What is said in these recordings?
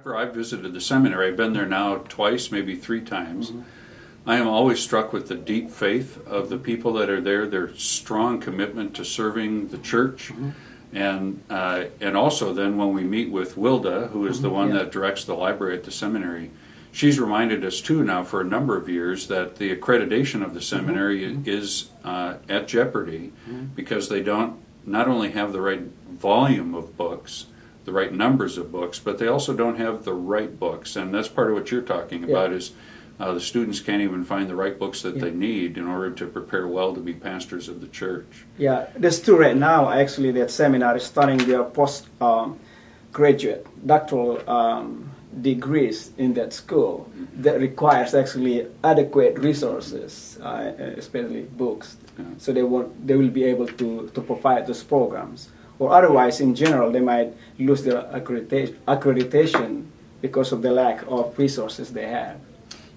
whenever I've visited the seminary, I've been there now twice, maybe 3 times. I am always struck with the deep faith of the people that are there, their strong commitment to serving the church. And also then when we meet with Wilda, who is the one that directs the library at the seminary, she's reminded us too now for a number of years that the accreditation of the seminary is at jeopardy because they don't not only have the right volume of books, the right numbers of books, but they also don't have the right books. And that's part of what you're talking about is the students can't even find the right books that they need in order to prepare well to be pastors of the church. Yeah, that's true right now. Actually, that seminary is studying their postgraduate doctoral degrees in that school that requires actually adequate resources, especially books. So they will be able to provide those programs. Or otherwise, in general, they might lose their accreditation because of the lack of resources they have.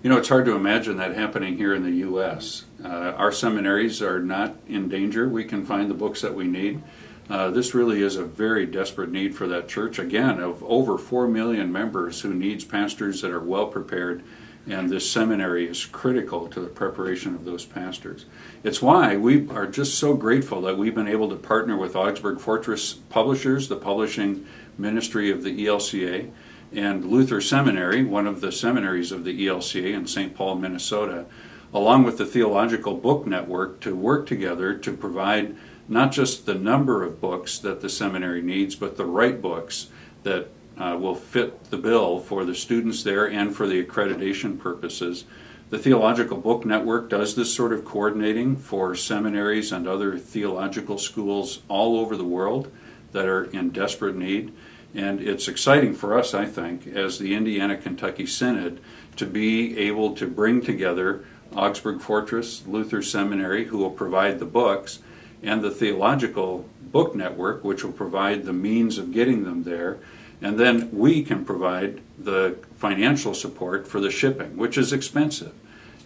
You know, it's hard to imagine that happening here in the U.S. Our seminaries are not in danger. We can find the books that we need. This really is a very desperate need for that church, again, of over 4 million members who needs pastors that are well prepared, and this seminary is critical to the preparation of those pastors. It's why we are just so grateful that we've been able to partner with Augsburg-Fortress Publishers, the publishing ministry of the ELCA, and Luther Seminary, one of the seminaries of the ELCA in St. Paul, Minnesota, along with the Theological Book Network, to work together to provide not just the number of books that the seminary needs, but the right books that will fit the bill for the students there and for the accreditation purposes. The Theological Book Network does this sort of coordinating for seminaries and other theological schools all over the world that are in desperate need. And it's exciting for us, I think, as the Indiana-Kentucky Synod, to be able to bring together Augsburg-Fortress, Luther Seminary, who will provide the books, and the Theological Book Network, which will provide the means of getting them there. And then we can provide the financial support for the shipping, which is expensive.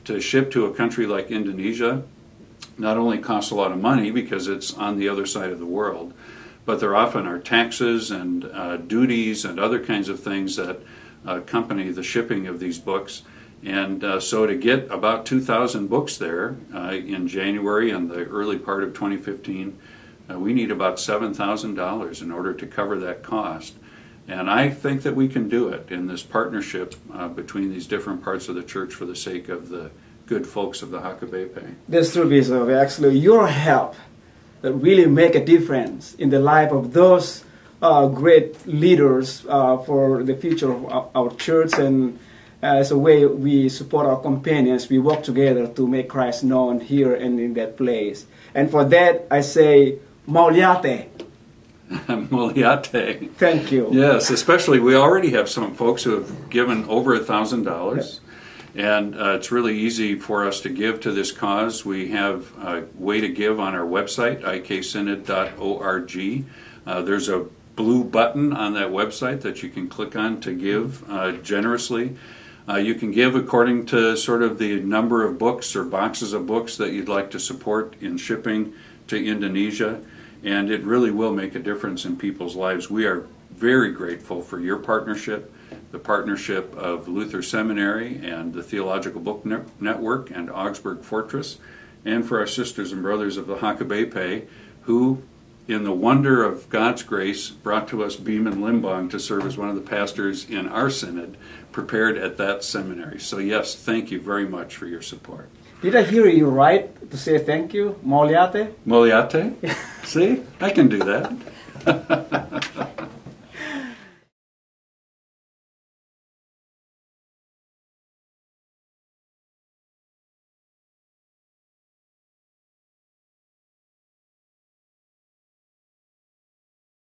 To ship to a country like Indonesia not only costs a lot of money because it's on the other side of the world, but there often are taxes and duties and other kinds of things that accompany the shipping of these books. And so to get about 2,000 books there in January and the early part of 2015, we need about $7,000 in order to cover that cost. And I think that we can do it in this partnership between these different parts of the church for the sake of the good folks of the Hakabepe. That's true, Bishop. Actually, your help that really make a difference in the life of those great leaders for the future of our church, and as a way we support our companions, we work together to make Christ known here and in that place. And for that, I say, Mauliate. Mauliate. Thank you. Yes, especially we already have some folks who have given over $1,000. And it's really easy for us to give to this cause. We have a way to give on our website, iksynod.org. There's a blue button on that website that you can click on to give generously. You can give according to sort of the number of books or boxes of books that you'd like to support in shipping to Indonesia. And it really will make a difference in people's lives. We are very grateful for your partnership, the partnership of Luther Seminary and the Theological Book Network and Augsburg-Fortress, and for our sisters and brothers of the Hakabepe, who, in the wonder of God's grace, brought to us Beeman Limbong to serve as one of the pastors in our synod, prepared at that seminary. So yes, thank you very much for your support. Did I hear you right to say thank you, Mauliate? Mauliate? See, I can do that.